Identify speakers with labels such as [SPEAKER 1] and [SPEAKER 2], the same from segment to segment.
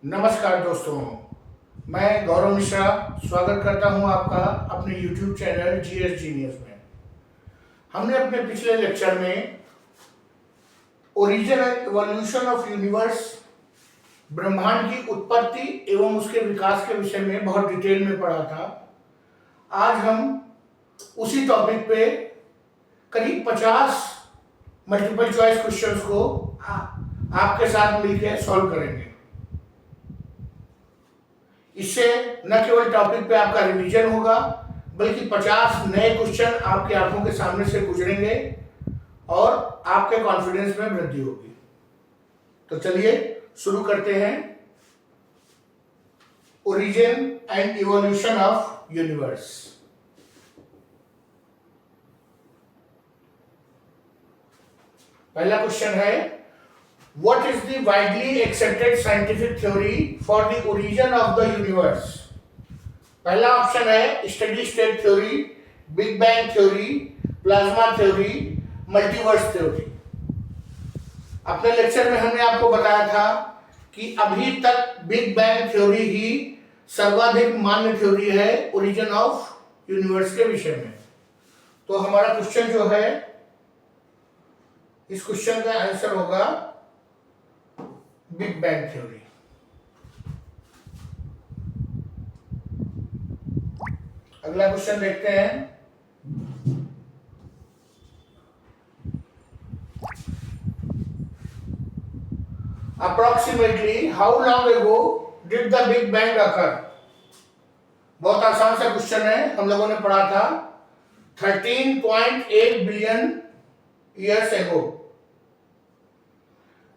[SPEAKER 1] नमस्कार दोस्तों, मैं गौरव मिश्रा स्वागत करता हूं आपका अपने YouTube चैनल जीएस जीनियस में। हमने अपने पिछले लेक्चर में origin and evolution of universe, ब्रह्मांड की उत्पत्ति एवं उसके विकास के विषय में बहुत डिटेल में पढ़ा था। आज हम उसी टॉपिक पे करीब 50 मल्टीपल चॉइस क्वेश्चंस को आपके साथ मिलकर सॉल्व करेंगे। इससे न केवल टॉपिक पे आपका रिवीजन होगा, बल्कि 50 नए क्वेश्चन आपकी आंखों के सामने से गुजरेंगे और आपके कॉन्फिडेंस में वृद्धि होगी। तो चलिए शुरू करते हैं। Origin and evolution of universe. पहला क्वेश्चन है, what is the widely accepted scientific theory for the origin of the universe? पहला ऑप्शन है steady state theory, big bang theory, plasma theory, multiverse theory. अपने लेक्चर में हमने आपको बताया था कि अभी तक बिग बैंग थ्योरी ही सर्वाधिक मान्य थ्योरी है ओरिजिन ऑफ यूनिवर्स के विषय में। तो हमारा क्वेश्चन जो है, इस क्वेश्चन का आंसर होगा बिग बैंग थ्योरी। अगला क्वेश्चन देखते हैं। Approximately how long ago did the big bang occur? बहुत आसान सा क्वेश्चन है, हम लोगों ने पढ़ा था 13.8 बिलियन ईयर्स एगो।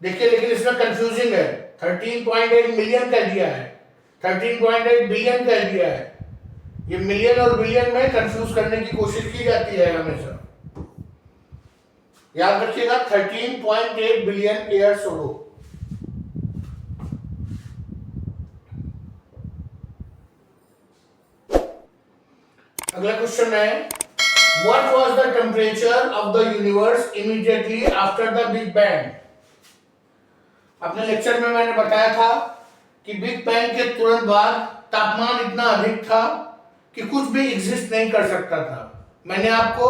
[SPEAKER 1] देखिए, लेकिन इसमें कंफ्यूजिंग है। 13.8 मिलियन कह दिया है, 13.8 बिलियन कह दिया है। ये मिलियन और बिलियन में कंफ्यूज करने की कोशिश की जाती है हमेशा। याद रखिएगा 13.8 बिलियन ईयर्स हो। अगला क्वेश्चन है, what was the temperature of the universe immediately after the big bang? अपने लेक्चर में मैंने बताया था कि बिग बैंग के तुरंत बाद तापमान इतना अधिक था कि कुछ भी एग्जिस्ट नहीं कर सकता था। मैंने आपको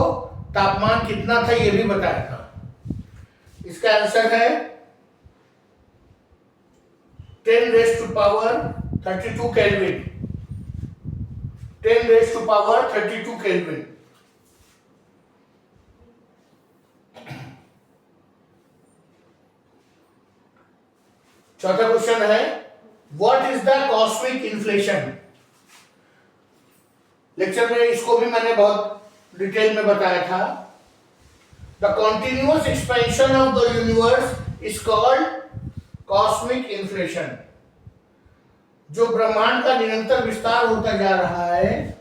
[SPEAKER 1] तापमान कितना था यह भी बताया था। इसका आंसर है 10 raise to power 32 kelvin. 10 raise to power 32 kelvin. चौथा क्वेश्चन है, what is the cosmic inflation? Lecture में इसको भी मैंने बहुत डिटेल में बताया था। The continuous expansion of the universe is called cosmic inflation. जो ब्रह्मांड का निरंतर विस्तार होता जा रहा है,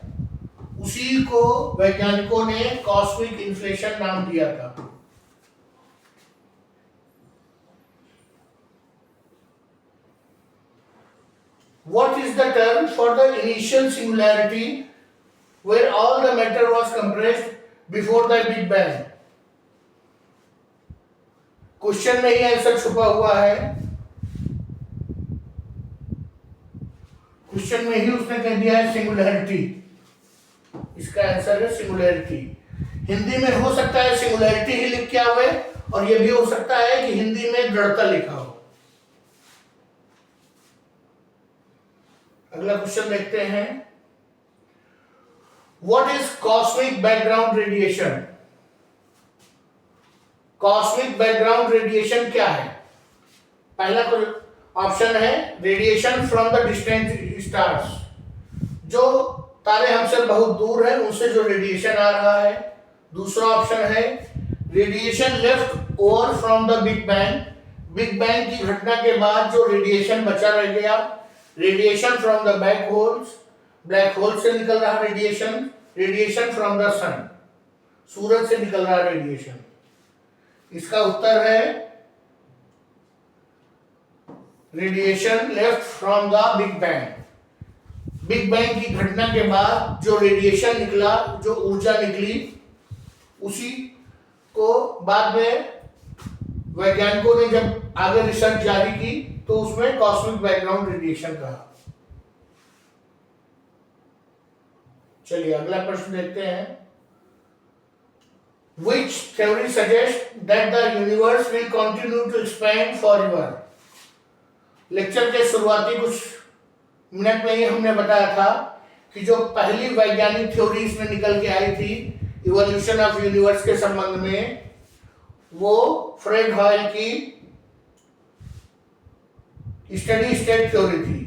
[SPEAKER 1] उसी को वैज्ञानिकों ने कॉस्मिक इन्फ्लेशन नाम दिया था। What is the term for the initial singularity where all the matter was compressed before the Big Bang? Question में ही आंसर छुपा हुआ है। क्वेश्चन में ही उसने कह दिया है सिंगुलैरिटी। इसका आंसर है सिंगुलैरिटी। हिंदी में हो सकता है सिंगुलैरिटी ही लिख के आवे, और यह भी हो सकता है कि हिंदी में दृढ़ता लिखा हो। अगला क्वेश्चन देखते हैं, what is cosmic background radiation? Cosmic background radiation क्या है? पहला ऑप्शन है radiation from the distant stars. जो तारे हमसे बहुत दूर है उनसे जो रेडिएशन आ रहा है। दूसरा ऑप्शन है radiation left over from the big bang. Big bang की घटना के बाद जो रेडिएशन बचा रह गया। Radiation from the black holes, black hole से निकल रहा रेडिएशन। रेडिएशन फ्रॉम द सन, सूरज से निकल रहा रेडिएशन। इसका उत्तर है radiation left from the big bang. Big bang की घटना के बाद जो रेडिएशन निकला, जो ऊर्जा निकली, उसी को बाद में वैज्ञानिकों ने जब आगे रिसर्च जारी की तो उसमें कॉस्मिक बैकग्राउंड रेडिएशन कहा। चलिए अगला प्रश्न देखते हैं। Which theory suggests that the universe will continue to expand forever? Lecture के शुरुआती कुछ मिनट में ही हमने बताया था कि जो पहली वैज्ञानिक थ्योरी इसमें निकल के आई थी इवोल्यूशन ऑफ यूनिवर्स के संबंध में, वो फ्रेड हॉयल की स्टडी स्टेट थ्योरी थी।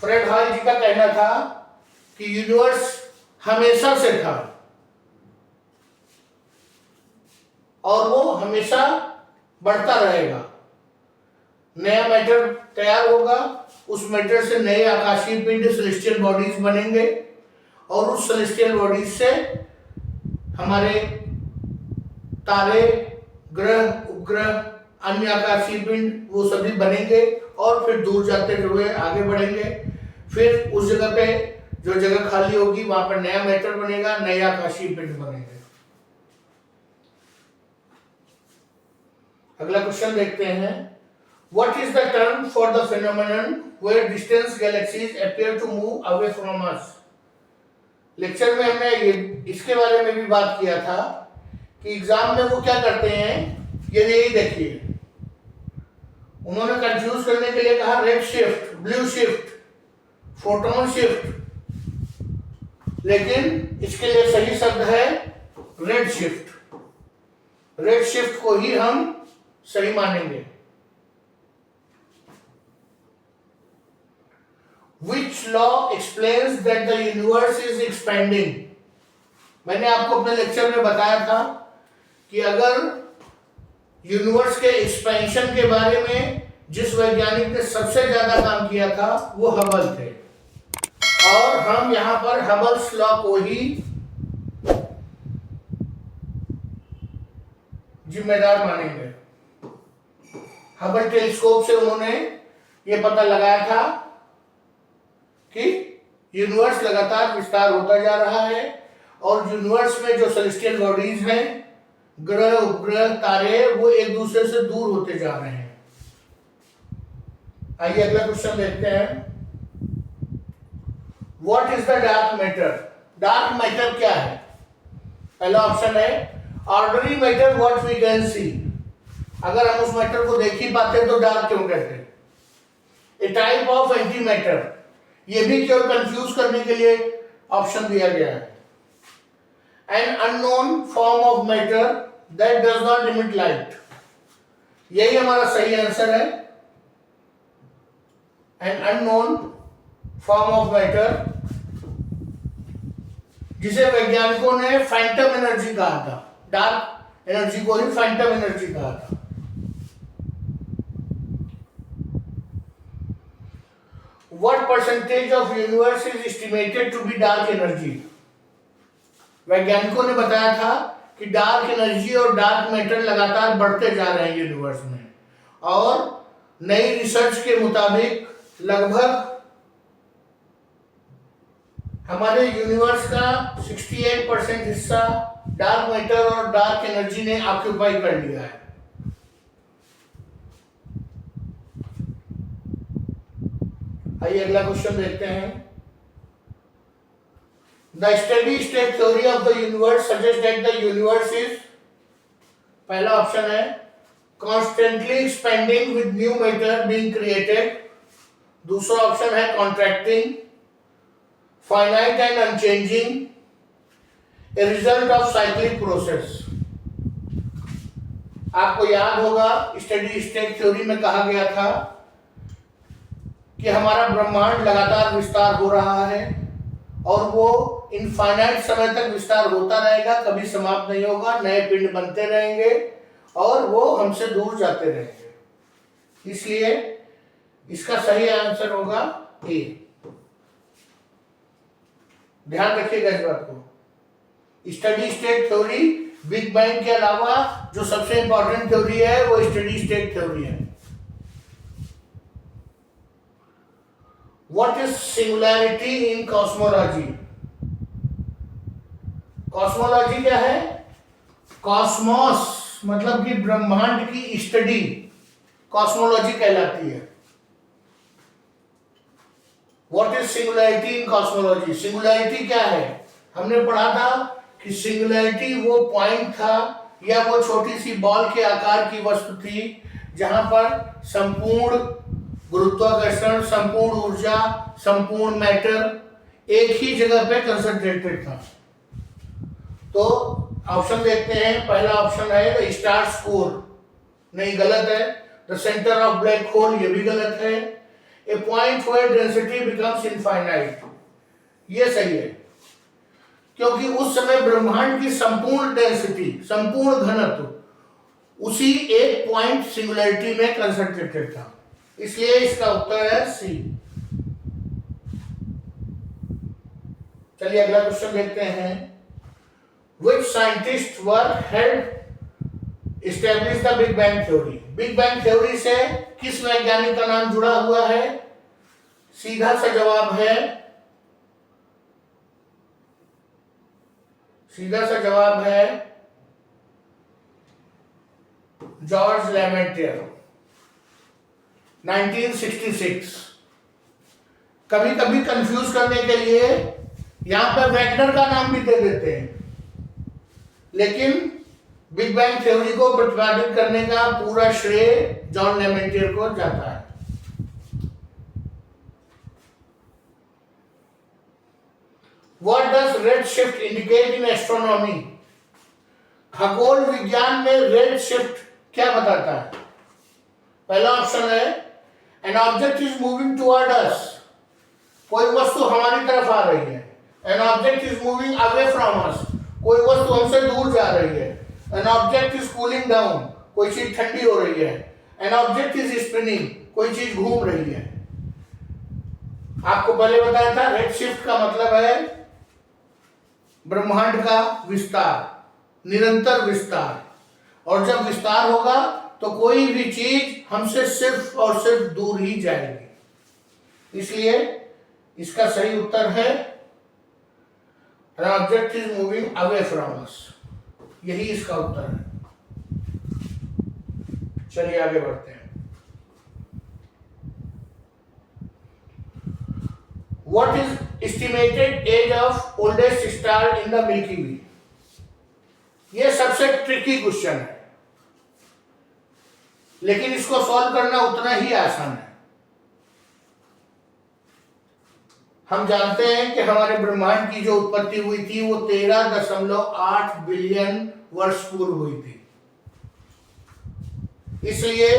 [SPEAKER 1] फ्रेड हॉयल जी का कहना था कि यूनिवर्स हमेशा से था और वो हमेशा बढ़ता रहेगा। नया मैटर तैयार होगा, उस मैटर से नए आकाशीय पिंड सेलेस्टियल बॉडीज बनेंगे और उस सेलेस्टियल बॉडीज से हमारे तारे, ग्रह, उपग्रह, अन्य आकाशीय पिंड वो सभी बनेंगे और फिर दूर जाते हुए आगे बढ़ेंगे। फिर उस जगह पे जो जगह खाली होगी वहां पर नया मैटर बनेगा, नए आकाशीय पिंड बनेंगे। अगला क्वेश्चन देखते हैं। What is the term for the phenomenon where distant galaxies appear to move away from us? Lecture में हमने इसके बारे में भी बात किया था कि एग्जाम में वो क्या करते हैं, ये यही देखिए, उन्होंने कंफ्यूज करने के लिए कहा red shift, blue shift, photon shift, लेकिन इसके लिए सही शब्द है रेड शिफ्ट। रेड शिफ्ट को ही हम सही मानेंगे। Which law explains that the universe is expanding? मैंने आपको अपने लेक्चर में बताया था कि अगर यूनिवर्स के एक्सपेंशन के बारे में जिस वैज्ञानिक ने सबसे ज्यादा काम किया था वो हबल थे, और हम यहां पर हबल्स लॉ को ही जिम्मेदार मानेंगे। हबल टेलीस्कोप से उन्होंने ये पता लगाया था कि यूनिवर्स लगातार विस्तार होता जा रहा है और यूनिवर्स में जो सेलेस्टियल बॉडीज हैं, ग्रह, उपग्रह, तारे, वो एक दूसरे से दूर होते जा रहे हैं। आइए अगला क्वेश्चन देखते हैं। What is the dark matter? Dark matter क्या है? पहला ऑप्शन है ordinary matter what we can see. अगर हम उस मैटर को देख ही पाते तो डार्क क्यों कहते? ए टाइप ऑफ एंटी मैटर, ये भी क्यों कंफ्यूज करने के लिए ऑप्शन दिया गया है। An unknown form of matter that does not emit light, यही हमारा सही आंसर है। An unknown form of matter, जिसे वैज्ञानिकों ने फैंटम एनर्जी कहा था, डार्क एनर्जी को ही फैंटम एनर्जी कहा था। What percentage of universe is estimated to be dark energy? वैज्ञानिकों ने बताया था कि डार्क एनर्जी और डार्क मैटर लगातार बढ़ते जा रहे हैं यूनिवर्स में, और नई रिसर्च के मुताबिक लगभग हमारे यूनिवर्स का 68% हिस्सा डार्क मैटर और डार्क एनर्जी ने ऑक्यूपाई कर लिया है। आइए अगला क्वेश्चन देखते हैं। The steady state theory of the universe suggest that the universe is, पहला ऑप्शन है constantly expanding with new matter being created, दूसरा ऑप्शन है contracting, finite and unchanging, a result of cyclic process. आपको याद होगा steady state theory में कहा गया था कि हमारा ब्रह्मांड लगातार विस्तार हो रहा है और वो इनफाइनाइट समय तक विस्तार होता रहेगा, कभी समाप्त नहीं होगा, नए पिंड बनते रहेंगे और वो हमसे दूर जाते रहेंगे। इसलिए इसका सही आंसर होगा ए। ध्यान रखिएगा इस बात को। Steady state theory big bang के अलावा जो सबसे इंपॉर्टेंट थ्योरी है वो स्टडी स्टेट थ्योरी है। What is singularity in cosmology? Cosmology क्या है? कॉस्मोस मतलब कि ब्रह्मांड की स्टडी, कॉस्मोलॉजी कहलाती है। What is singularity in cosmology? Singularity क्या है? हमने पढ़ा था कि सिंगुलैरिटी वो पॉइंट था या वो छोटी सी बॉल के आकार की वस्तु थी जहां पर संपूर्ण गुरुत्वाकर्षण, संपूर्ण ऊर्जा, संपूर्ण मैटर एक ही जगह पे कंसंट्रेटेड था। तो ऑप्शन देखते हैं। पहला ऑप्शन है द स्टार कोर, नहीं, गलत है। The centre of black hole, ये भी गलत है। A point where density becomes infinite, ये सही है, क्योंकि उस समय ब्रह्मांड की संपूर्ण डेंसिटी, संपूर्ण घनत्व उसी एक पॉइंट सिंगुलैरिटी में कंसंट्रेटेड था, इसलिए इसका उत्तर है सी। चलिए अगला क्वेश्चन देखते हैं। Which scientist work helped establish the Big Bang Theory? Big bang theory से किस वैज्ञानिक का नाम जुड़ा हुआ है? सीधा सा जवाब है जॉर्ज लेमेटियर, 1966। कभी कभी कंफ्यूज करने के लिए यहां पर वैगनर का नाम भी दे देते हैं, लेकिन बिग बैंग थ्योरी को प्रतिपादित करने का पूरा श्रेय जॉन लेमेटियर को जाता है। What does redshift indicate in astronomy? खगोल विज्ञान में redshift क्या बताता है? पहला ऑप्शन है an object is moving toward us, कोई वस्तु हमारी तरफ आ रही है। an object is moving away from us, कोई वस्तु हमसे दूर जा रही है। an object is cooling down, कोई चीज ठंडी हो रही है। an object is spinning, कोई चीज घूम रही है। आपको पहले बताया था रेडशिफ्ट का मतलब है ब्रह्मांड का विस्तार, निरंतर विस्तार, और जब विस्तार होगा तो कोई भी चीज हमसे सिर्फ और सिर्फ दूर ही जाएगी, इसलिए इसका सही उत्तर है an object is moving away from us, यही इसका उत्तर है। चलिए आगे बढ़ते हैं। What is estimated age of oldest star in the Milky Way? ये सबसे ट्रिकी क्वेश्चन है, लेकिन इसको सॉल्व करना उतना ही आसान है। हम जानते हैं कि हमारे ब्रह्मांड की जो उत्पत्ति हुई थी वो 13.8 बिलियन वर्ष पूर्व हुई थी, इसलिए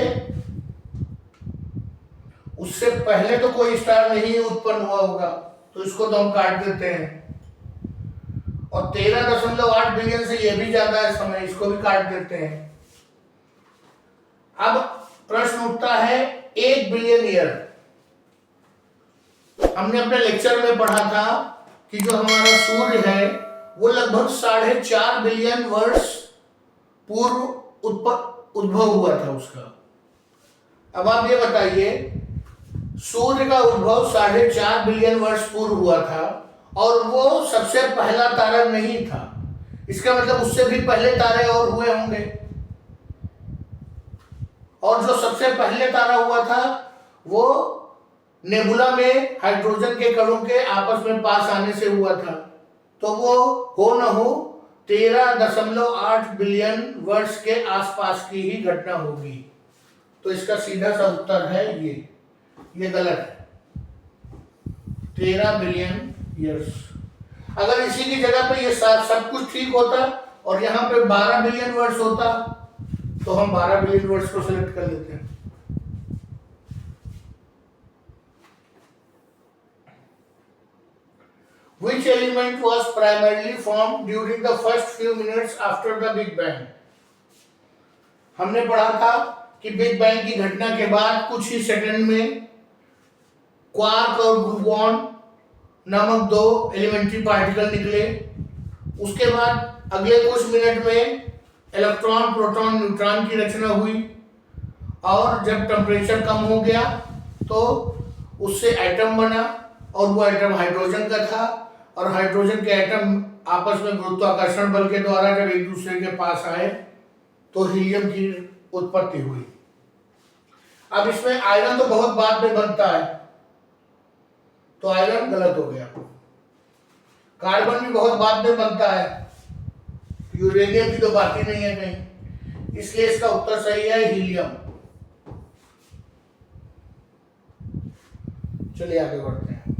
[SPEAKER 1] उससे पहले तो कोई स्टार नहीं उत्पन्न हुआ होगा, तो इसको तो हम काट देते हैं। और 13.8 बिलियन से यह भी ज्यादा है समय, इसको भी काट देते हैं। अब प्रश्न उठता है 1 बिलियन ईयर। हमने अपने लेक्चर में पढ़ा था कि जो हमारा सूर्य है वो लगभग 4.5 बिलियन वर्ष पूर्व उद्भव हुआ था उसका। अब आप ये बताइए, सूर्य का उद्भव 4.5 बिलियन वर्ष पूर्व हुआ था और वो सबसे पहला तारा नहीं था, इसका मतलब उससे भी पहले तारे और हुए होंगे, और जो सबसे पहले तारा हुआ था वो नेबुला में हाइड्रोजन के कणों के आपस में पास आने से हुआ था, तो वो हो न हो 13.8 बिलियन वर्ष के आसपास की ही घटना होगी। तो इसका सीधा सा उत्तर है ये गलत है, 13 बिलियन ईयर्स। अगर इसी की जगह पे ये सब कुछ ठीक होता और यहाँ पे 12 बिलियन वर्ष होता तो हम 12 बिलियन वर्ष को सिलेक्ट कर लेते हैं। Which element was primarily formed during the first few minutes after the Big Bang? हमने पढ़ा था कि बिग बैंग की घटना के बाद कुछ ही सेकंड में क्वार्क और ग्लूऑन नामक 2 एलिमेंट्री पार्टिकल निकले। उसके बाद अगले कुछ मिनट में इलेक्ट्रॉन, प्रोटॉन, न्यूट्रॉन की रचना हुई, और जब टेम्परेचर कम हो गया तो उससे एटम बना, और वो एटम हाइड्रोजन का था, और हाइड्रोजन के एटम आपस में गुरुत्वाकर्षण बल के द्वारा जब एक दूसरे के पास आए तो हीलियम की उत्पत्ति हुई। अब इसमें आयरन तो बहुत बाद में बनता है, तो आयरन गलत हो गया। कार्बन भी बहुत बाद में बनता है, यूरेनियम की तो बात ही नहीं है कहीं, इसलिए इसका उत्तर सही है हीलियम। चलिए आगे बढ़ते हैं।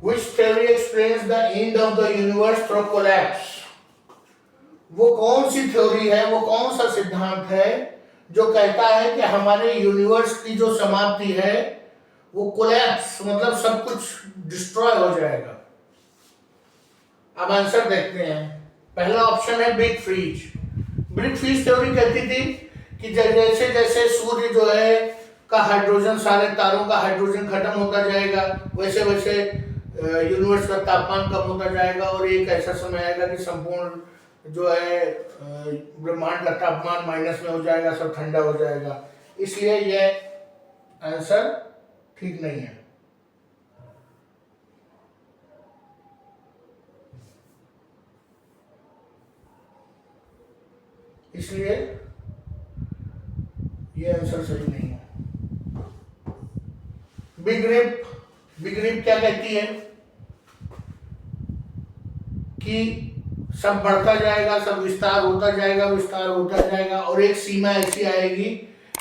[SPEAKER 1] Which theory explains the end of the universe through collapse? वो कौन सी थ्योरी है, वो कौन सा सिद्धांत है जो कहता है कि हमारे यूनिवर्स की जो समाप्ति है वो कोलैप्स, मतलब सब कुछ डिस्ट्रॉय हो जाएगा। अब आंसर देखते हैं। पहला ऑप्शन है big freeze. Big freeze theory कहती थी कि जैसे जैसे सूर्य जो है का हाइड्रोजन, सारे तारों का हाइड्रोजन खत्म होता जाएगा, वैसे वैसे यूनिवर्स का तापमान कम होता जाएगा और एक ऐसा समय आएगा कि संपूर्ण जो है ब्रह्मांड का तापमान माइनस में हो जाएगा, सब ठंडा हो जाएगा। इसलिए यह आंसर ठीक नहीं है। इसलिए ये आंसर सही नहीं है। बिग रिप क्या कहती है कि सब बढ़ता जाएगा, सब विस्तार होता जाएगा, विस्तार होता जाएगा और एक सीमा ऐसी आएगी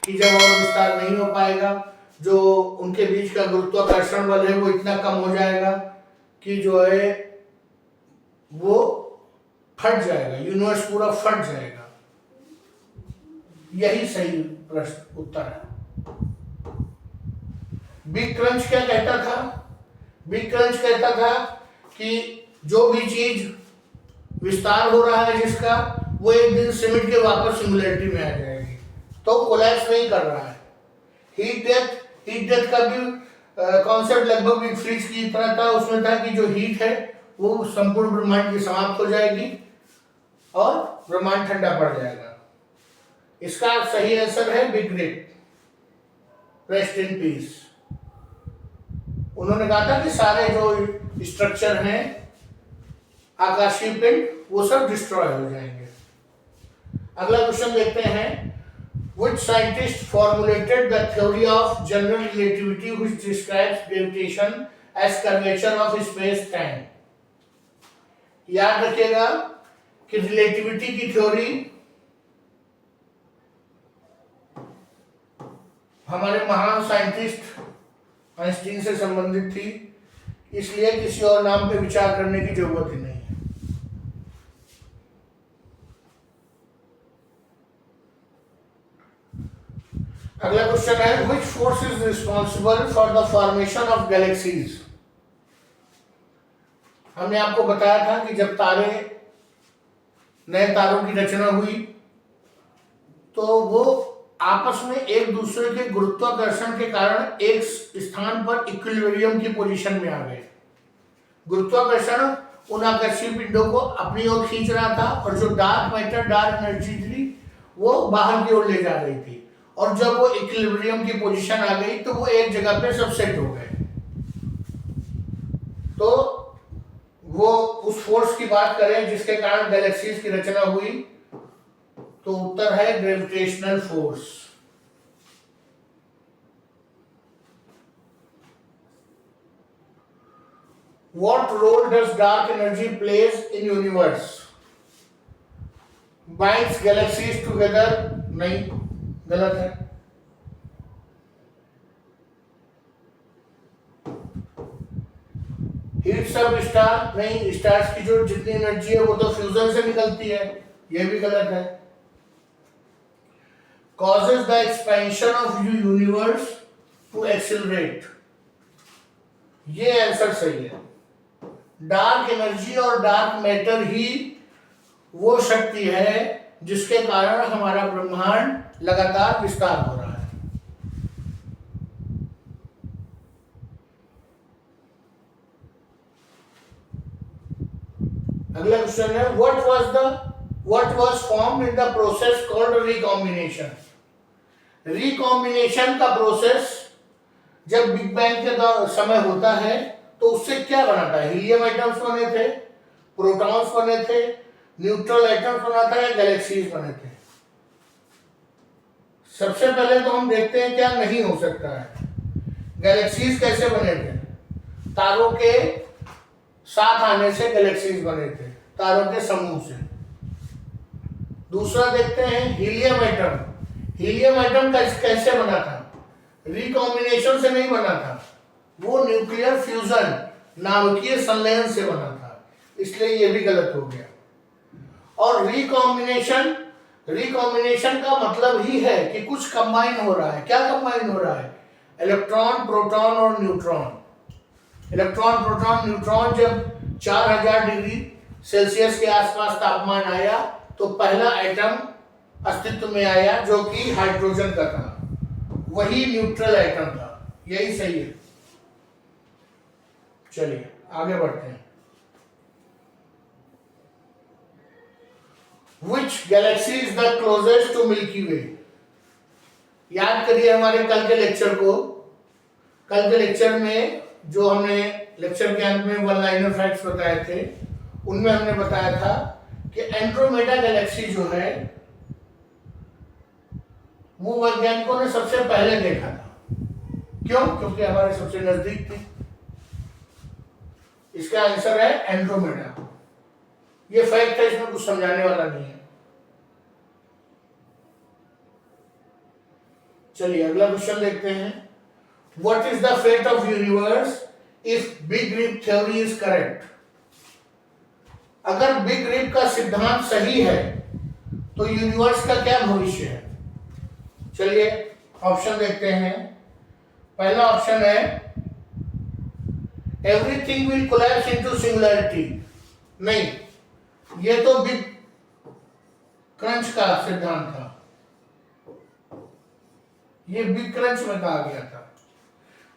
[SPEAKER 1] कि जब और विस्तार नहीं हो पाएगा, जो उनके बीच का गुरुत्वाकर्षण बल है वो इतना कम हो जाएगा कि जो है वो फट जाएगा, यूनिवर्स पूरा फट जाएगा। यही सही प्रश्न उत्तर है। बिग क्रंच क्या कहता था? बिग क्रंच कहता था कि जो भी चीज विस्तार हो रहा है जिसका, वो एक दिन सिमट के वापस सिंगुलरिटी में आ जाएगी, तो कोलैप्स नहीं कर रहा है। हीट डेथ का भी कॉन्सेप्ट लगभग बिग फ्रीज की तरह था। उसमें था कि जो हीट है वो संपूर्ण ब्रह्मांड की समाप्त हो जाएगी और ब्रह्मांड ठंडा पड़ जाएगा। इसका सही आंसर है big rip. Rest in peace. उन्होंने कहा था कि सारे जो स्ट्रक्चर हैं आकाशीय पिंड वो सब डिस्ट्रॉय हो जाएंगे। अगला क्वेश्चन देखते हैं। Which scientist formulated the theory of general relativity which describes gravitation as curvature of space-time? याद रखिएगा कि रिलेटिविटी की थ्योरी हमारे महान साइंटिस्ट आइंस्टीन से संबंधित थी, इसलिए किसी और नाम पे विचार करने की जरूरत ही नहीं है। अगला क्वेश्चन है which force is responsible for the formation of galaxies? हमने आपको बताया था कि जब तारे, नए तारों की रचना हुई तो वो आपस में एक दूसरे के गुरुत्वाकर्षण के कारण एक स्थान पर इक्विलिब्रियम की पोजीशन में आ गए। गुरुत्वाकर्षण उन आकाशीय पिंडों को अपनी ओर खींच रहा था और जो डार्क मैटर, डार्क एनर्जी थी वो बाहर की ओर ले जा रही थी, और जब वो इक्विलिब्रियम की पोजीशन आ गई तो वो एक जगह पे सब सेट हो गए। तो वो उस फोर्स की बात करें जिसके कारण गैलेक्सीज की रचना हुई, तो उत्तर है gravitational force. What role does dark energy plays in universe? Binds galaxies together? नहीं, गलत है। Heats up star? नहीं, स्टार्स की जो जितनी एनर्जी है वो तो फ्यूजन से निकलती है, ये भी गलत है। Causes the expansion of universe to accelerate? ये आंसर सही है। डार्क एनर्जी और डार्क मैटर ही वो शक्ति है जिसके कारण हमारा ब्रह्मांड लगातार विस्तार हो रहा है। अगला क्वेश्चन है what was formed in the process called recombination? Recombination का प्रोसेस जब बिग बैंग के समय होता है तो उससे क्या बना था? हीलियम एटम्स बने थे, प्रोटॉन्स बने थे, न्यूट्रल एटम्स बना था, या गैलेक्सीज बने थे? सबसे पहले तो हम देखते हैं क्या नहीं हो सकता है। गैलेक्सीज कैसे बने थे? तारों के साथ आने से गैलेक्सीज बने थे, तारों के समूह से। दूसरा देखते हैं हीलियम एटम। हीलियम एटम कैसे बना था? रिकॉम्बिनेशन से नहीं बना था, वो न्यूक्लियर फ्यूजन, नाभिकीय संलयन से बना था, इसलिए ये भी गलत हो गया। और रिकॉम्बिनेशन का मतलब ही है कि कुछ कंबाइन हो रहा है। क्या कंबाइन हो रहा है? इलेक्ट्रॉन, प्रोटॉन और न्यूट्रॉन। इलेक्ट्रॉन, प्रोटॉन, न्यूट्रॉन जब 4000 डिग्री सेल्सियस के आसपास तापमान आया तो पहला एटम अस्तित्व में आया जो कि हाइड्रोजन का था, वही न्यूट्रल एटम था। यही सही है। चलिए आगे बढ़ते हैं। Which galaxy is the closest to Milky Way? याद करिए हमारे कल के लेक्चर को। कल के लेक्चर में जो हमने लेक्चर के अंत में वन लाइनर फैक्ट्स बताए थे, उनमें हमने बताया था कि एंड्रोमेडा गैलेक्सी जो है वो वैज्ञानिकों ने सबसे पहले देखा था। क्यों? क्योंकि हमारे सबसे नजदीक थी। इसका आंसर है एंड्रोमेडा। ये फैक्ट है, इसमें कुछ समझाने वाला नहीं है। चलिए अगला क्वेश्चन देखते हैं। What is the fate of universe if big rip theory is correct? अगर बिग रिप का सिद्धांत सही है तो यूनिवर्स का क्या भविष्य है? चलिए ऑप्शन देखते हैं। पहला ऑप्शन है everything will collapse into singularity. नहीं, ये तो बिग क्रंच का सिद्धांत था, ये बिग क्रंच में कहा गया था।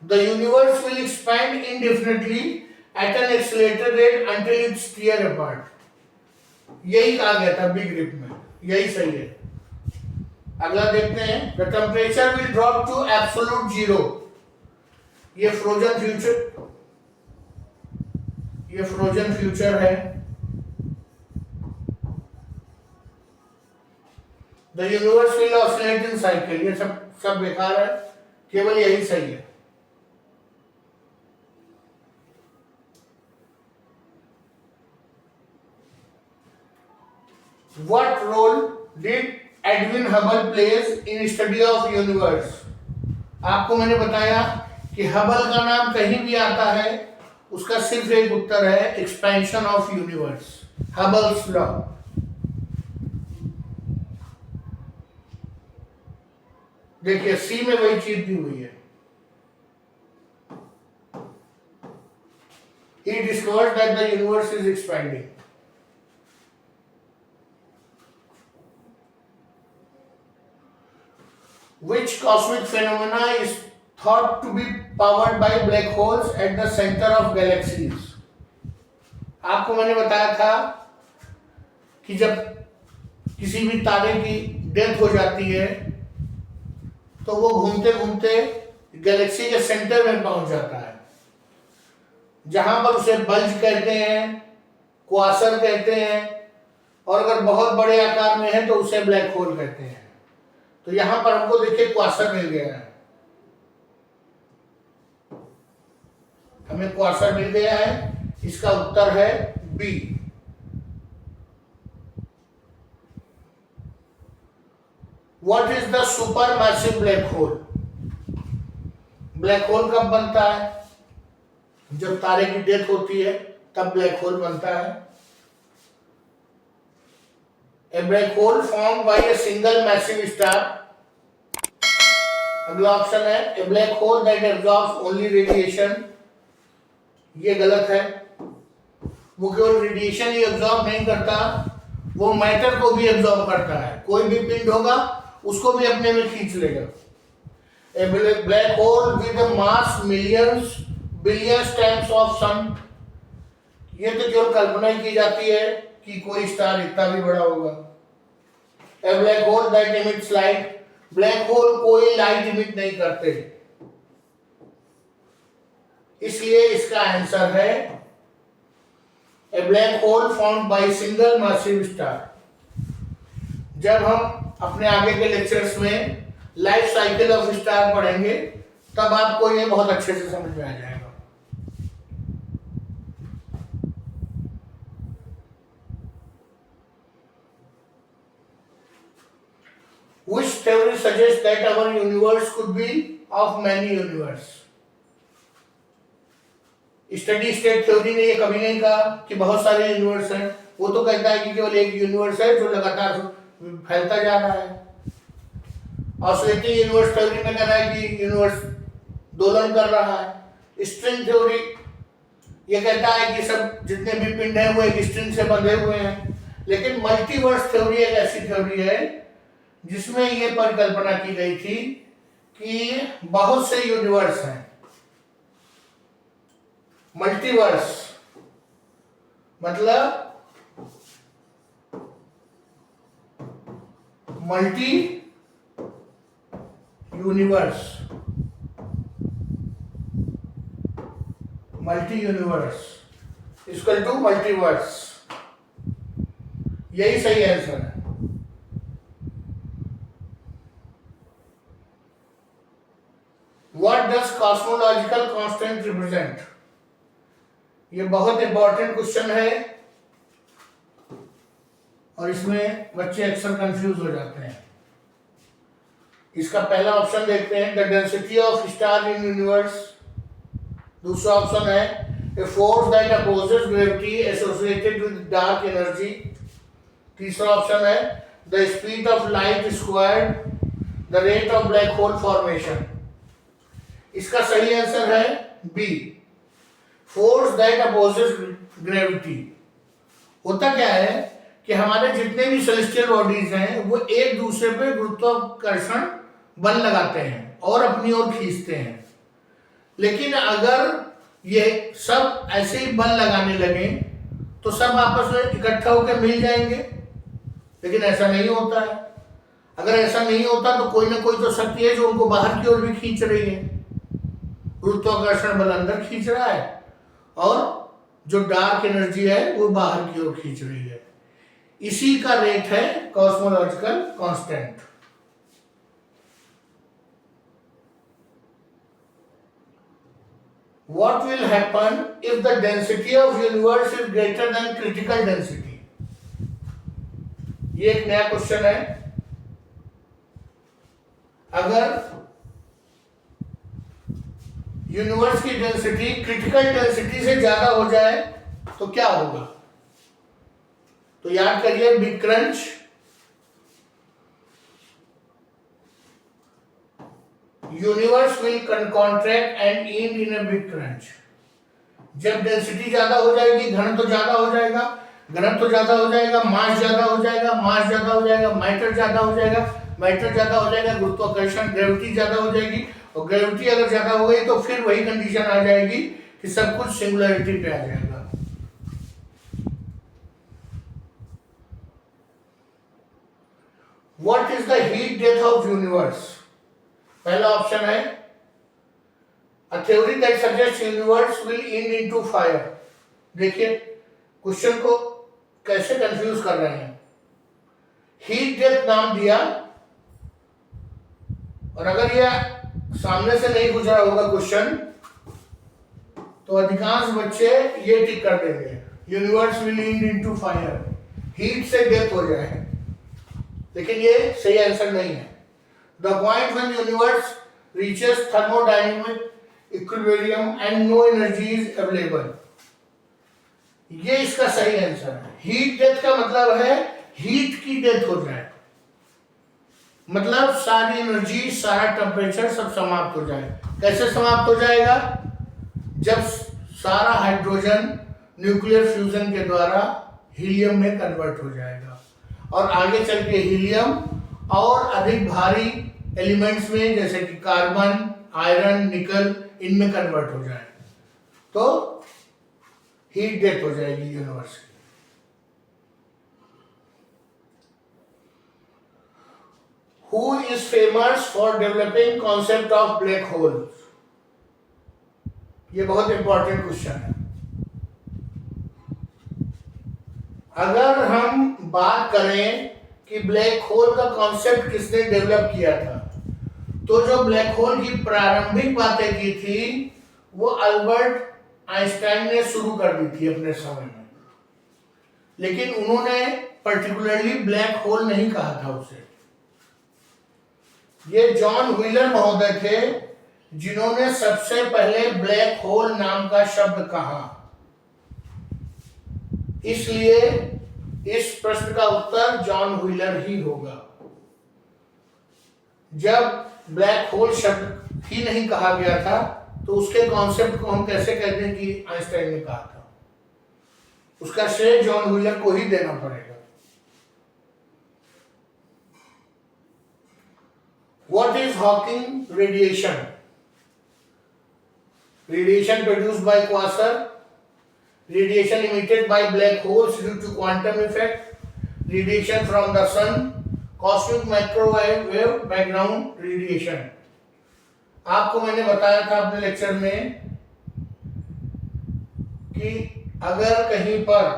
[SPEAKER 1] The universe will expand indefinitely at an accelerated rate until it's tear apart. यही कहा गया था बिग रिप में, यही सही है। अगला देखते हैं। The temperature will drop to absolute zero. ये फ्रोजन फ्यूचर है। The universe will oscillate in cycle. ये सब बेकार है, केवल यही सही है। What role did Edwin Hubble plays in study of universe? आपको मैंने बताया कि हबल का नाम कहीं भी आता है उसका सिर्फ एक उत्तर है, एक्सपेंशन ऑफ यूनिवर्स, हबल्स लॉ। देखिए सी में वही चीज दी हुई है। He discovered that the universe is expanding. Which cosmic phenomena is thought to be powered by black holes at the center of galaxies? आपको मैंने बताया था कि जब किसी भी तारे की डेथ हो जाती है तो वो घूमते घूमते गैलेक्सी के सेंटर में पहुंच जाता है, जहां पर उसे बल्ज कहते हैं, क्वासर कहते हैं, और अगर बहुत बड़े आकार में है तो उसे ब्लैक होल कहते हैं। तो यहां पर हमको देखिए क्वासर मिल गया है, हमें क्वासर मिल गया है। इसका उत्तर है B. What is the super massive black hole? Black hole कब बनता है? जब तारे की डेथ होती है तब ब्लैक होल बनता है। A black hole form by a single massive star. अगला ऑप्शन है a black hole that absorbs only radiation. ये गलत है, वो केवल रेडिएशन ही एब्जॉर्ब नहीं करता, वो मैटर को भी एब्जॉर्ब करता है। कोई भी पिंड होगा उसको भी अपने में खींच लेगा। A black hole with mass millions billions times of sun. ये तो केवल कल्पना ही की जाती है कि कोई स्टार इतना भी बड़ा होगा। A black hole that emits light. Black hole कोई लाइट इमिट नहीं करते, इसलिए इसका आंसर है a black hole formed by single massive star. जब हम अपने आगे के लेक्चर्स में लाइफ साइकिल ऑफ स्टार पढ़ेंगे तब आपको ये बहुत अच्छे से समझ में आ जाएगा। Which theory suggests that our universe could be of many universe? Steady state theory ने ये कभी नहीं कहा कि बहुत सारे यूनिवर्स हैं, वो तो कहता है कि केवल एक यूनिवर्स है जो लगातार फैलता जा रहा है। ऑसिलेटिंग यूनिवर्स थ्योरी में कह रहा है कि यूनिवर्स दोलन कर रहा है। स्ट्रिंग थ्योरी ये कहता है कि सब जितने भी पिंड हैं वो एक स्ट्रिंग से बंधे हुए हैं। लेकिन मल्टीवर्स थ्योरी एक ऐसी थ्योरी है जिसमें ये परिकल्पना की गई थी कि बहुत से यूनिवर्स हैं। मल्टीवर्स मतलब multi universe, multi universe equal to multiverse, यही सही आंसर है। What does cosmological constant represent? ये बहुत इंपॉर्टेंट क्वेश्चन है और इसमें बच्चे अक्सर कंफ्यूज हो जाते हैं। इसका पहला ऑप्शन देखते हैं, the density of star in universe. दूसरा ऑप्शन है a force that opposes gravity associated with dark energy. तीसरा ऑप्शन है the speed of light squared the rate of black hole formation. इसका सही आंसर है B, force that opposes gravity. होता क्या है कि हमारे जितने भी सेलेस्टियल बॉडीज हैं वो एक दूसरे पे गुरुत्वाकर्षण बल लगाते हैं और अपनी ओर खींचते हैं। लेकिन अगर ये सब ऐसे ही बल लगाने लगे तो सब आपस में इकट्ठा होकर मिल जाएंगे, लेकिन ऐसा नहीं होता है। अगर ऐसा नहीं होता तो कोई ना कोई तो शक्ति है जो उनको बाहर की ओर भी खींच रही है। गुरुत्वाकर्षण बल अंदर खींच रहा है और जो डार्क एनर्जी है वो बाहर की ओर खींच रही है। इसी का रेट है cosmological constant. What will happen if the density of universe is greater than critical density? ये एक नया क्वेश्चन है। अगर यूनिवर्स की डेंसिटी क्रिटिकल डेंसिटी से ज्यादा हो जाए तो क्या होगा? तो याद करिए big crunch, universe will contract and and in a big crunch. जब डेंसिटी ज्यादा हो जाएगी घनत्व तो ज्यादा हो जाएगा, घनत्व तो ज्यादा हो जाएगा, मास ज्यादा हो जाएगा, मास ज्यादा हो जाएगा, मैटर ज्यादा हो जाएगा, मैटर ज्यादा हो जाएगा, गुरुत्वाकर्षण ग्रेविटी ज्यादा हो जाएगी, और ग्रेविटी अगर ज्यादा हो गई तो फिर वही कंडीशन आ जाएगी कि सब कुछ सिंगुलरिटी पे आ जाएगा। What is the heat death of universe? पहला ऑप्शन है a theory that suggest universe will end into fire. देखिए क्वेश्चन को कैसे कंफ्यूज कर रहे हैं। हीट डेथ नाम दिया और अगर यह सामने से नहीं गुजरा होगा क्वेश्चन तो अधिकांश बच्चे ये टिक कर देंगे, universe will end into fire, heat से डेथ हो जाए। लेकिन ये सही आंसर नहीं है। The point when universe reaches thermodynamic equilibrium and no energy is available, ये इसका सही आंसर है। हीट डेथ का मतलब है हीट की डेथ हो जाए, मतलब सारी एनर्जी, सारा टेम्परेचर सब समाप्त हो जाए। कैसे समाप्त हो जाएगा? जब सारा हाइड्रोजन न्यूक्लियर फ्यूजन के द्वारा हीलियम में कन्वर्ट हो जाएगा और आगे चल के हीलियम और अधिक भारी एलिमेंट्स में जैसे कि कार्बन, आयरन, निकल, इनमें कन्वर्ट हो जाए तो हीट डेथ हो जाएगी यूनिवर्स की। Who is famous for developing concept of black holes? ये बहुत इंपॉर्टेंट क्वेश्चन है। अगर हम बात करें कि ब्लैक होल का कॉन्सेप्ट किसने डेवलप किया था तो जो ब्लैक होल की प्रारंभिक बातें की थी वो अल्बर्ट आइंस्टाइन ने शुरू कर दी थी अपने समय में, लेकिन उन्होंने पर्टिकुलरली ब्लैक होल नहीं कहा था उसे। ये जॉन व्हीलर महोदय थे जिन्होंने सबसे पहले ब्लैक होल नाम का शब्द कहा। इसलिए इस प्रश्न का उत्तर जॉन व्हीलर ही होगा। जब ब्लैक होल शब्द ही नहीं कहा गया था तो उसके कॉन्सेप्ट को हम कैसे कहते हैं कि आइंस्टाइन ने कहा था? उसका श्रेय जॉन व्हीलर को ही देना पड़ेगा। What is Hawking radiation? Radiation produced by quasar, radiation emitted by black holes due to quantum effect, radiation from the sun, cosmic microwave background radiation. आपको मैंने बताया था अपने लेक्चर में कि अगर कहीं पर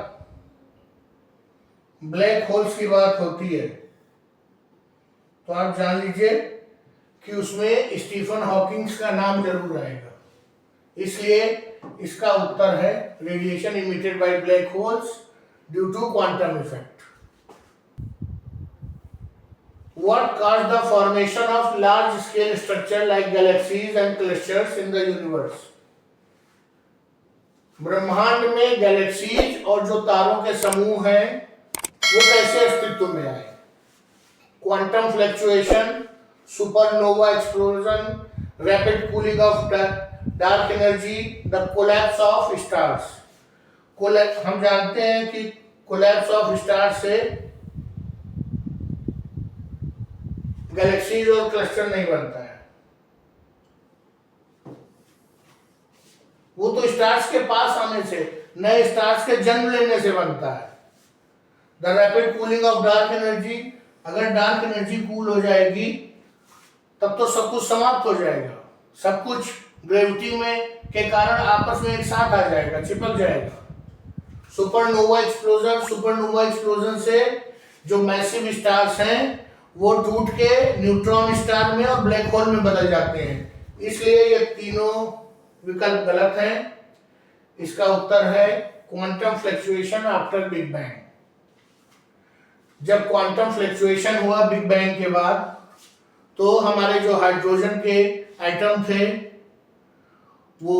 [SPEAKER 1] ब्लैक होल्स की बात होती है तो आप जान लीजिए कि उसमें स्टीफन हॉकिंग्स का नाम जरूर आएगा। इसलिए इसका उत्तर है radiation emitted by black holes due to quantum effect. What caused the formation of large-scale structure like galaxies and clusters in the universe? ब्रह्मांड में गैलेक्सीज और जो तारों के समूह हैं वो कैसे अस्तित्व में आए? Quantum fluctuation, supernova explosion, rapid cooling of dark energy, the collapse of stars. हम जानते हैं कि कोलैप्स ऑफ स्टार्स से गैलेक्सीज और क्लस्टर नहीं बनता है, वो तो स्टार्स के पास आने से, नए स्टार्स के जन्म लेने से बनता है। The rapid cooling of dark energy, अगर डार्क एनर्जी कूल हो जाएगी तब तो सब कुछ समाप्त हो जाएगा, सब कुछ ग्रेविटी में के कारण आपस में एक साथ आ जाएगा, चिपक जाएगा। सुपरनोवा एक्सप्लोजन, सुपरनोवा एक्सप्लोजन से जो मैसिव स्टार्स हैं वो टूट के न्यूट्रॉन स्टार में और ब्लैक होल में बदल जाते हैं। इसलिए ये तीनों विकल्प गलत हैं। इसका उत्तर है quantum fluctuation after big bang. जब क्वांटम फ्लक्चुएशन हुआ बिग बैंग के बाद तो हमारे जो हाइड्रोजन के एटम थे वो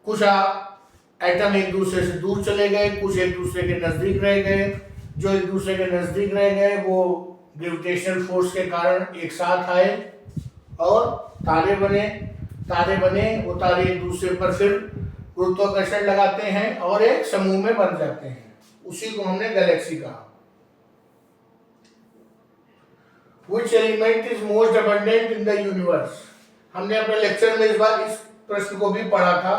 [SPEAKER 1] कुछ एटम एक दूसरे से दूर चले गए, कुछ एक दूसरे के नजदीक रह गए। जो एक दूसरे के नजदीक रह गए वो ग्रेविटेशनल फोर्स के कारण एक साथ आए और तारे बने। वो तारे एक दूसरे पर फिर गुरुत्वाकर्षण लगाते हैं और एक समूह में बन जाते हैं, उसी को हमने गैलेक्सी कहा। Which element is most abundant in the universe? हमने अपने लेक्चर में इस बार इस प्रश्न को भी पढ़ा था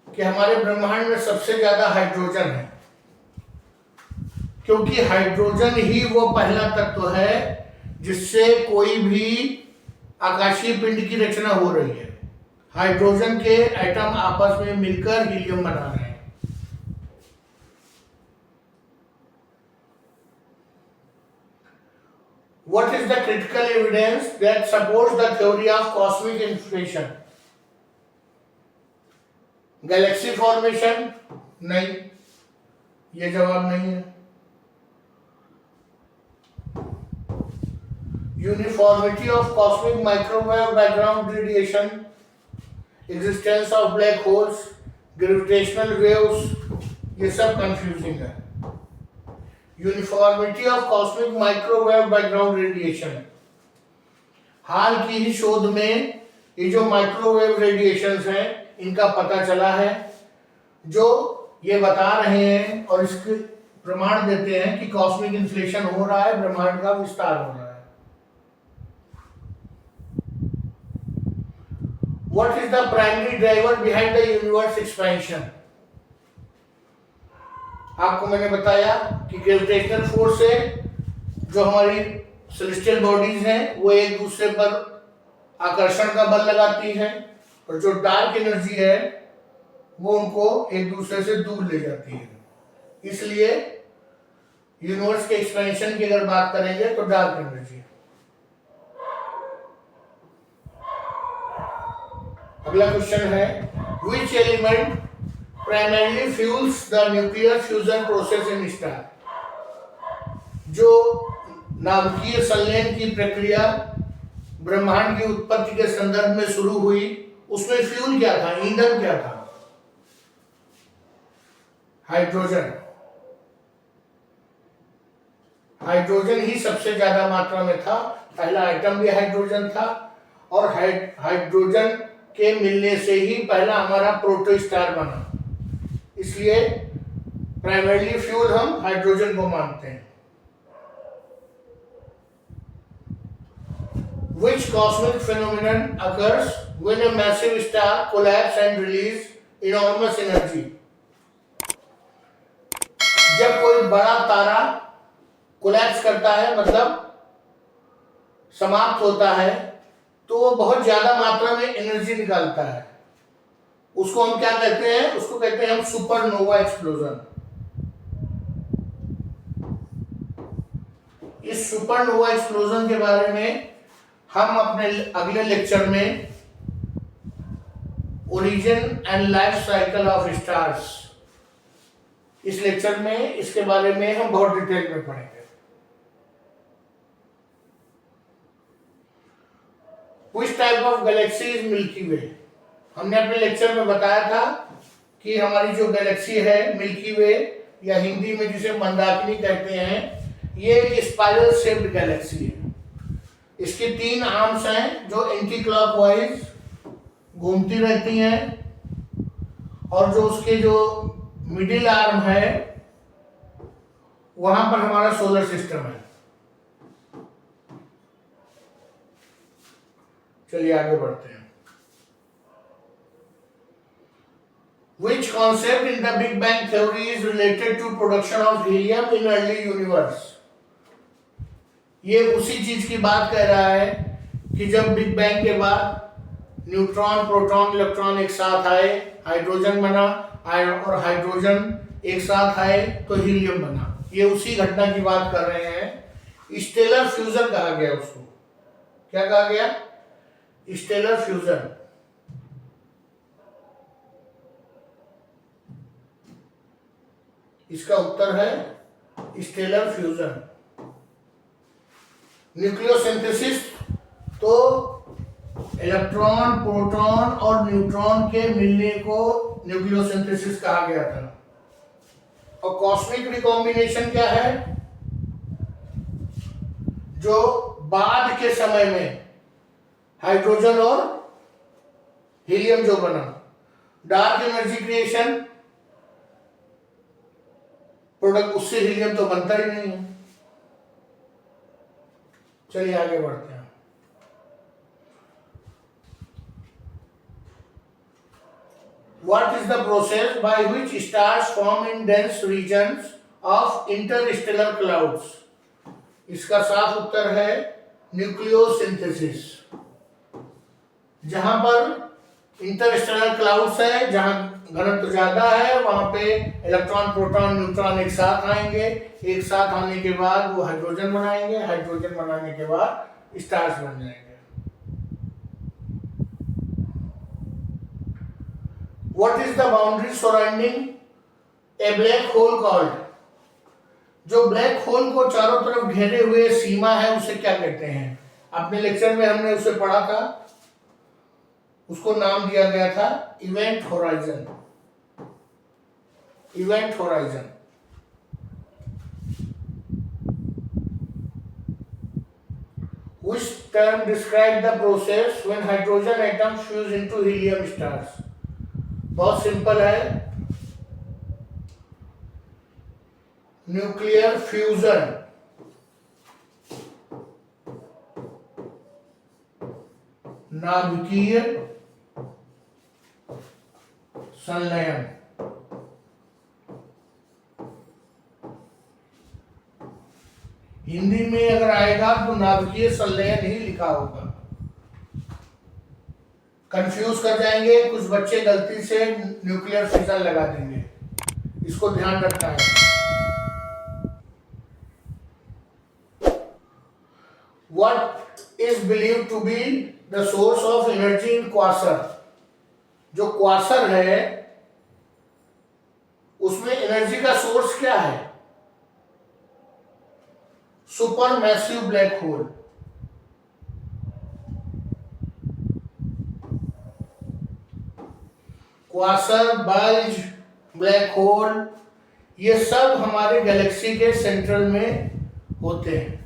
[SPEAKER 1] कि हमारे ब्रह्मांड में सबसे ज्यादा हाइड्रोजन है, क्योंकि हाइड्रोजन ही वो पहला तत्व है जिससे कोई भी आकाशीय पिंड की रचना हो रही है। हाइड्रोजन के एटम आपस में मिलकर हीलियम बना रहे हैं। What is the critical evidence that supports the theory of cosmic inflation? Galaxy formation? नहीं, ये जवाब नहीं है। Uniformity of cosmic microwave background radiation, existence of black holes, gravitational waves, ये सब कंफ्यूजिंग है। Uniformity of cosmic microwave background radiation, हाल की ही शोध में ये जो माइक्रोवेव रेडिएशंस हैं इनका पता चला है, जो ये बता रहे हैं और इसके प्रमाण देते हैं कि कॉस्मिक इन्फ्लेशन हो रहा है, ब्रह्मांड का विस्तार हो रहा है। What is the primary driver behind the universe expansion? आपको मैंने बताया कि ग्रेविटेशनल फोर्स से जो हमारी सेलेस्टियल बॉडीज हैं वो एक दूसरे पर आकर्षण का बल लगाती हैं और जो डार्क एनर्जी है वो उनको एक दूसरे से दूर ले जाती है। इसलिए यूनिवर्स के एक्सपेंशन की अगर बात करेंगे तो डार्क एनर्जी। अगला क्वेश्चन है, which element primarily fuels the nuclear fusion process in star? जो नाभिकीय संलयन की प्रक्रिया ब्रह्मांड की उत्पत्ति के संदर्भ में शुरू हुई, उसमें फ्यूल क्या था, ईंधन क्या था? हाइड्रोजन। हाइड्रोजन ही सबसे ज्यादा मात्रा में था, पहला आइटम भी हाइड्रोजन था, और हाइड्रोजन के मिलने से ही पहला हमारा प्रोटोस्टार बना। इसलिए प्राइमरी फ्यूल हम हाइड्रोजन को मानते हैं। Which cosmic phenomenon occurs when a massive star collapses and release enormous energy? जब कोई बड़ा तारा कोलैप्स करता है, मतलब समाप्त होता है, तो वो बहुत ज्यादा मात्रा में एनर्जी निकालता है। उसको हम क्या कहते हैं? उसको कहते हैं हम सुपरनोवा एक्सप्लोजन। इस सुपरनोवा एक्सप्लोजन के बारे में हम अपने अगले लेक्चर में origin and life cycle of stars, इस लेक्चर में इसके बारे में हम बहुत डिटेल में पढ़ेंगे। Which type of galaxy is Milky Way? हमने अपने लेक्चर में बताया था कि हमारी जो गैलेक्सी है मिल्की वे, या हिंदी में जिसे मंदाकिनी कहते हैं, ये एक स्पाइरल शेप्ड गैलेक्सी है। इसके 3 आर्म्स हैं जो एंटी क्लॉकवाइज घूमती रहती हैं, और जो उसके जो मिडिल आर्म है वहां पर हमारा सोलर सिस्टम है। चलिए आगे बढ़ते हैं। Which concept in the Big Bang theory is related to production of helium in early universe? ये उसी चीज की बात कह रहा है कि जब बिग बैंग के बाद न्यूट्रॉन, प्रोटॉन, इलेक्ट्रॉन एक साथ आए, हाइड्रोजन बना, और हाइड्रोजन एक साथ आए तो हीलियम बना। ये उसी घटना की बात कर रहे हैं। स्टेलर फ्यूजन कहा गया उसको। क्या कहा गया? Stellar fusion. इसका उत्तर है स्टेलर फ्यूजन। न्यूक्लियोसिंथेसिस तो इलेक्ट्रॉन, प्रोटॉन और न्यूट्रॉन के मिलने को न्यूक्लियोसिंथेसिस कहा गया था। और कॉस्मिक रिकॉम्बिनेशन क्या है? जो बाद के समय में हाइड्रोजन और हीलियम जो बना। डार्क एनर्जी क्रिएशन प्रोडक्ट, उससे हीलियम तो बनता ही नहीं है। चलिए आगे बढ़ते हैं। What is the process by which stars form in dense regions of interstellar clouds? इसका साफ उत्तर है न्यूक्लियोसिंथेसिस। जहां पर इंटरस्टेलर क्लाउड्स है, जहां घनत्व ज्यादा है, वहां पे इलेक्ट्रॉन, प्रोटॉन, न्यूट्रॉन एक साथ आएंगे। एक साथ आने के बाद वो हाइड्रोजन बनाएंगे, हाइड्रोजन बनाने के बाद स्टार्स बन जाएंगे। What is the boundary surrounding a black hole called? जो ब्लैक होल को चारों तरफ घेरे हुए सीमा है, उसे क्या कहते हैं? अपने लेक्चर में हमने उसे पढ़ा था। उसको नाम दिया गया था event horizon. Event horizon. Which term describe the process when hydrogen atoms fuse into helium stars? बहुत सिंपल है, न्यूक्लियर फ्यूजन। नाभिकीय संलयन। हिंदी में अगर आएगा तो नाभिकीय संलयन ही लिखा होगा। कंफ्यूज कर जाएंगे कुछ बच्चे, गलती से न्यूक्लियर फ्यूजन लगा देंगे, इसको ध्यान रखना है। What is believed to be the source of energy in quasar? जो क्वासर है उसमें एनर्जी का सोर्स क्या है? Super massive black whole. Quasar, bulge, black hole, ये सब हमारे गैलेक्सी के सेंट्रल में होते हैं।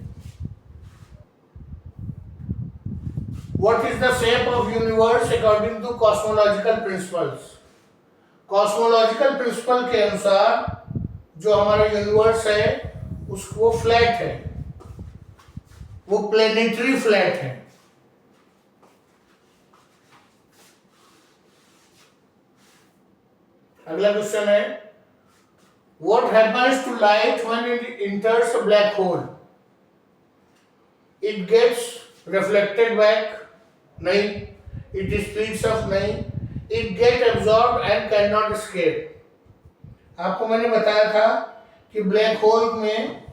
[SPEAKER 1] What is the shape of universe according to cosmological principles? Cosmological principal के अनुसार जो हमारा यूनिवर्स है उसको फ्लैट है, वो प्लेनेटरी फ्लैट है। अगला क्वेश्चन है, What happens to light when it enters a black hole? It gets reflected back? नहीं. It speeds up? नहीं. It gets absorbed and cannot escape. आपको मैंने बताया था कि ब्लैक होल में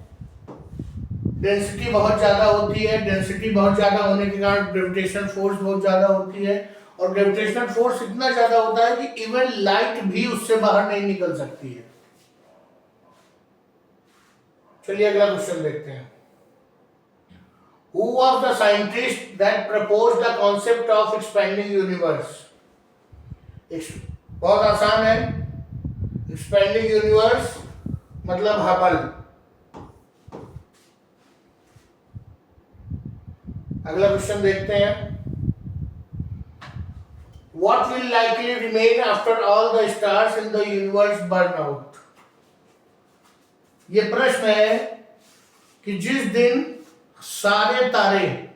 [SPEAKER 1] डेंसिटी बहुत ज़्यादा होती है। डेंसिटी बहुत ज़्यादा होने के कारण ग्रेविटेशनल फोर्स बहुत ज़्यादा होती है, और ग्रेविटेशनल फोर्स इतना ज़्यादा होता है कि इवन लाइट भी उससे बाहर नहीं निकल सकती है। चलिए अगला क्वेश्चन देखते हैं। Who was the scientist that proposed the concept of expanding universe? बहुत आसान है। एक्सपेंडिंग यूनिवर्स मतलब हबल। अगला क्वेश्चन देखते हैं। What will likely remain after all the stars in the universe burn out? ये प्रश्न है कि जिस दिन सारे तारे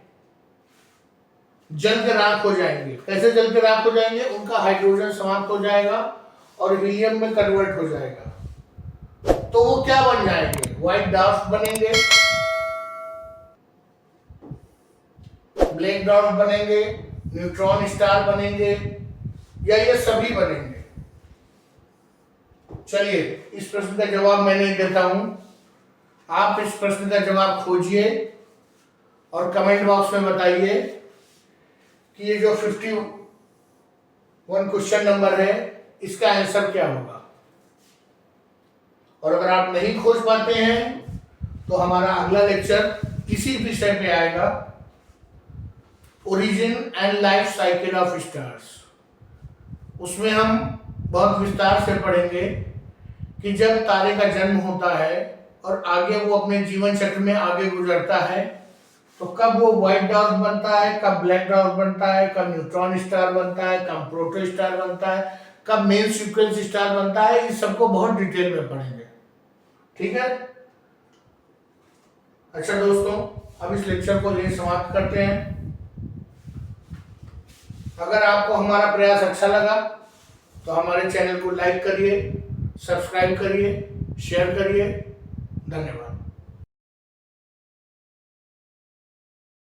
[SPEAKER 1] जल के राख हो जाएंगे। कैसे जल के राख हो जाएंगे? उनका हाइड्रोजन समाप्त हो जाएगा और हीलियम में कन्वर्ट हो जाएगा, तो वो क्या बन जाएंगे? व्हाइट ड्वार्फ बनेंगे, ब्लैक ड्वार्फ बनेंगे, न्यूट्रॉन स्टार बनेंगे, या ये सभी बनेंगे? चलिए इस प्रश्न का जवाब मैं नहीं देता हूं, आप इस प्रश्न का जवाब खोजिए और कमेंट बॉक्स में बताइए कि ये जो 51 क्वेश्चन नंबर है इसका आंसर क्या होगा। और अगर आप नहीं खोज पाते हैं तो हमारा अगला लेक्चर इसी विषय पे आएगा, origin and life cycle of stars. उसमें हम बहुत विस्तार से पढ़ेंगे कि जब तारे का जन्म होता है और आगे वो अपने जीवन चक्र में आगे गुजरता है तो कब वो व्हाइट ड्वार्फ बनता है, कब ब्लैक ड्वार्फ बनता है, कब न्यूट्रॉन स्टार बनता है, कब प्रोटो स्टार बनता है, कब मेन सीक्वेंस स्टार बनता है। इस सबको बहुत डिटेल में पढ़ेंगे, ठीक है। अच्छा दोस्तों, अब इस लेक्चर को यही समाप्त करते हैं। अगर आपको हमारा प्रयास अच्छा लगा तो हमारे चैनल को लाइक करिए, सब्सक्राइब करिए, शेयर करिए। धन्यवाद।